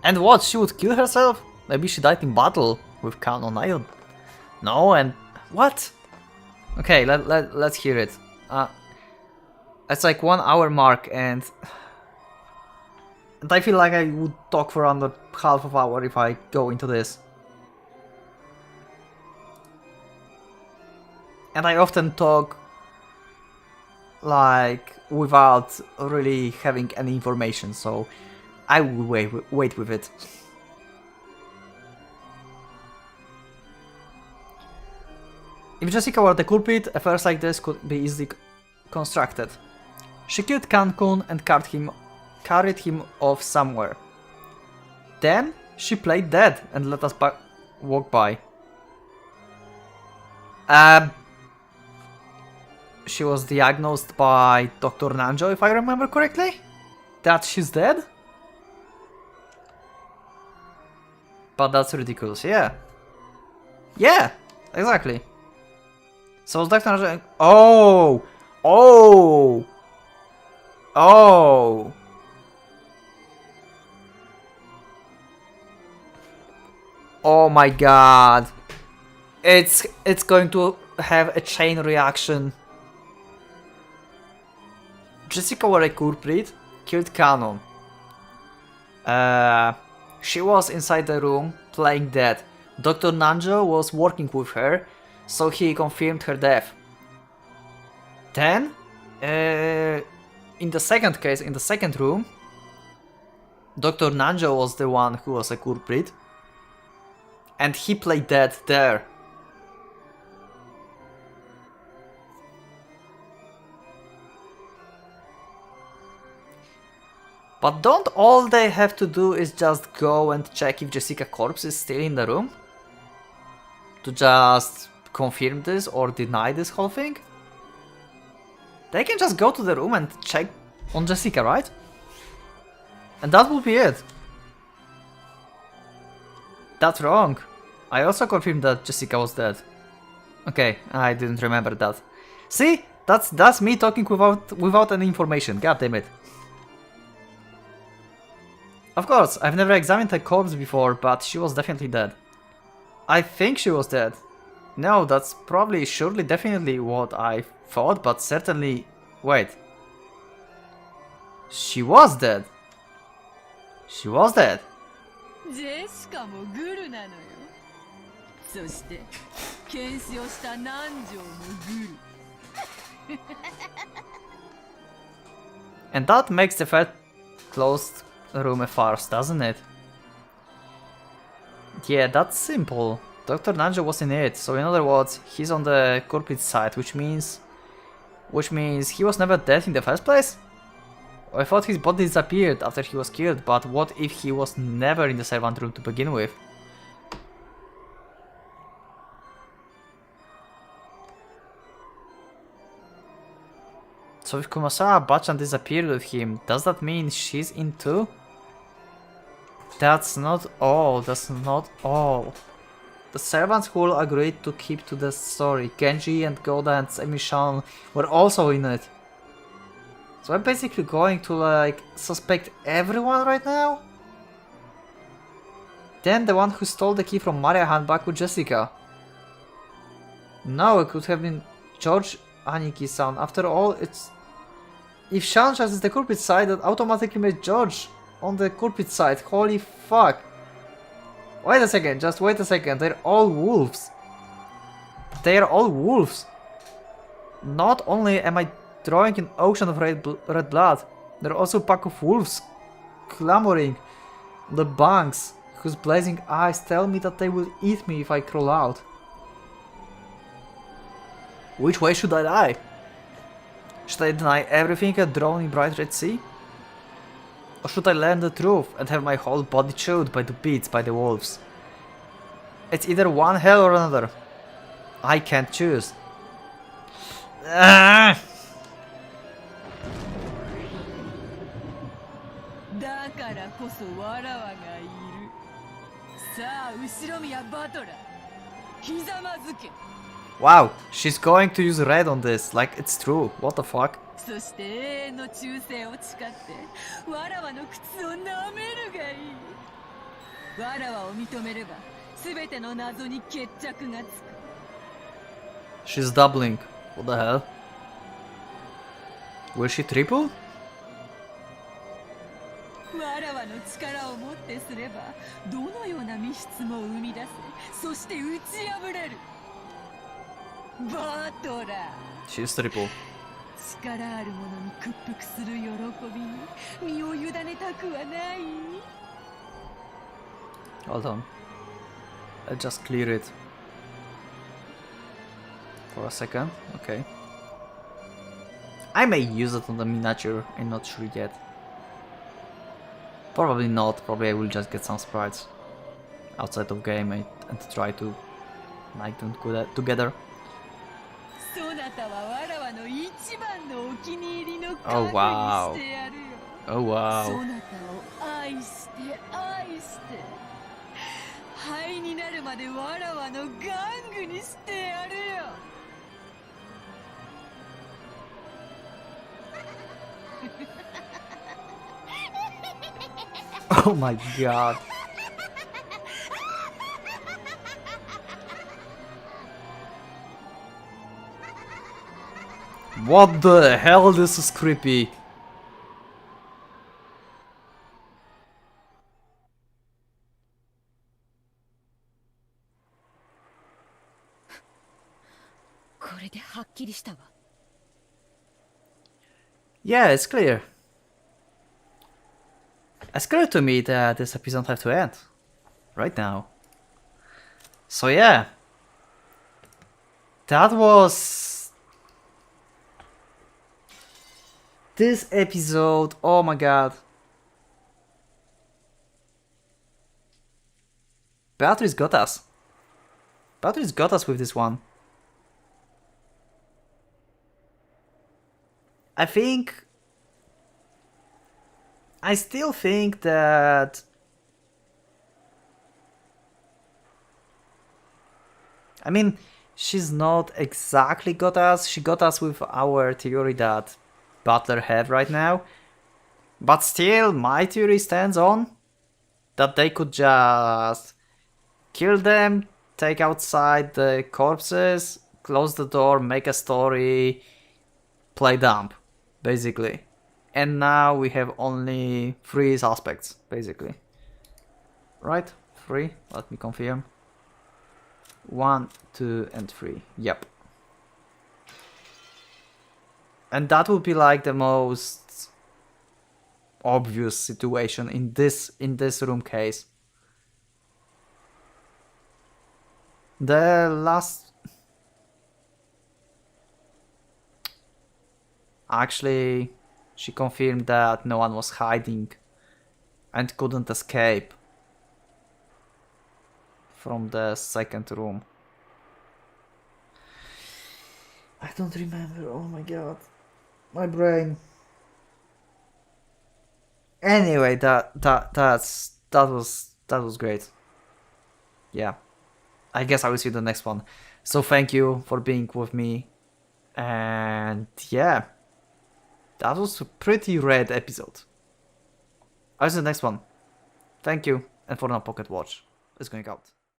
And what, she would kill herself? Maybe she died in battle with Canon, I don't know, and... What? Okay, let's hear it. It's like 1 hour mark and I feel like I would talk for under half of an hour if I go into this. And I often talk like without really having any information, so I will wait with it. If Jessica were the culprit, affairs like this could be easily constructed. She killed Cancun and carried him off somewhere. Then she played dead and let us walk by. She was diagnosed by Dr. Nanjo, if I remember correctly, that she's dead? But that's ridiculous, yeah. Yeah, exactly. So was Dr. Nanjo... Oh! Oh my god. It's going to have a chain reaction. Jessica were a culprit, killed Canon. She was inside the room playing dead. Dr. Nanjo was working with her, so he confirmed her death. Then, in the second case, in the second room, Dr. Nanjo was the one who was a culprit, and he played dead there. But don't all they have to do is just go and check if Jessica's corpse is still in the room? To just confirm this or deny this whole thing? They can just go to the room and check on Jessica, right? And that will be it. That's wrong. I also confirmed that Jessica was dead. Okay, I didn't remember that. See? That's me talking without any information, god damn it. Of course, I've never examined a corpse before, but she was definitely dead. I think she was dead. No, that's probably, surely, definitely what I thought, but certainly... Wait. She was dead. She was dead. ジェシカもグルなのよ。そして検視をした南條もグル。And that makes the third closed room a farce, doesn't it? Yeah, that's simple. Dr. Nanjo was in it, so in other words, he's on the culprit side, which means he was never dead in the first place? I thought his body disappeared after he was killed, but what if he was never in the servant room to begin with? So if Kumasawa Bachan disappeared with him, does that mean she's in too? That's not all, that's not all. The servants who all agreed to keep to the story, Genji and Goda and Semi-Shan, were also in it. So I'm basically going to like suspect everyone right now? Then the one who stole the key from Maria handbag with Jessica. No, it could have been George Aniki-san. After all, it's... If Shanshas is the culprit side, that automatically made George on the culprit side. Holy fuck. Wait a second, just wait a second. They're all wolves. They are all wolves. Not only am I drawing an ocean of red blood, there are also a pack of wolves clamoring on the banks, whose blazing eyes tell me that they will eat me if I crawl out. Which way should I die? Should I deny everything and drown in bright red sea? Or should I learn the truth and have my whole body chewed by the beats by the wolves? It's either one hell or another. I can't choose. Ah! だからこそわらわがいる。さあ後ろ宮バトラー、ひざまずけ。Wow, she's going to use red on this, like it's true. What the fuck? そして永遠の忠誠を誓ってわらわの靴を舐めるがいい。わらわを認めれば全ての謎に決着がつく。She's doubling. What the hell? Will she triple? わらわの力をもってすればどのような密室も生み出せ、そして打ち破れる。バトラー。She's triple. 力ある者に屈服する喜びに身を委ねたくはない。 Hold on. I'll just clear it. For a second. Okay. I may use it on the miniature. I'm not sure yet. Probably not. Probably I will just get some sprites outside of game and try to make them together. Oh wow. Oh wow. Oh my god. What the hell? This is creepy. Yeah, it's clear. It's clear to me that this episode have to end right now. So yeah, that was this episode. Oh my god. Beatrice got us. Beatrice got us with this one. I still think that I mean, she's not exactly got us. She got us with our theory that Butler have right now. But still, my theory stands on that they could just kill them, take outside the corpses, close the door, make a story, play dumb, basically. And now we have only 3 suspects, basically. Right? 3? Let me confirm. 1, 2, and 3. Yep. And that would be like the most obvious situation in this room case. The last... Actually, she confirmed that no one was hiding and couldn't escape from the second room. I don't remember, oh my god. My brain. Anyway, that was great. Yeah. I guess I will see you in the next one. So thank you for being with me. And yeah. That was a pretty rad episode. I'll see you in the next one. Thank you, and for now, Pocket Watch is going out.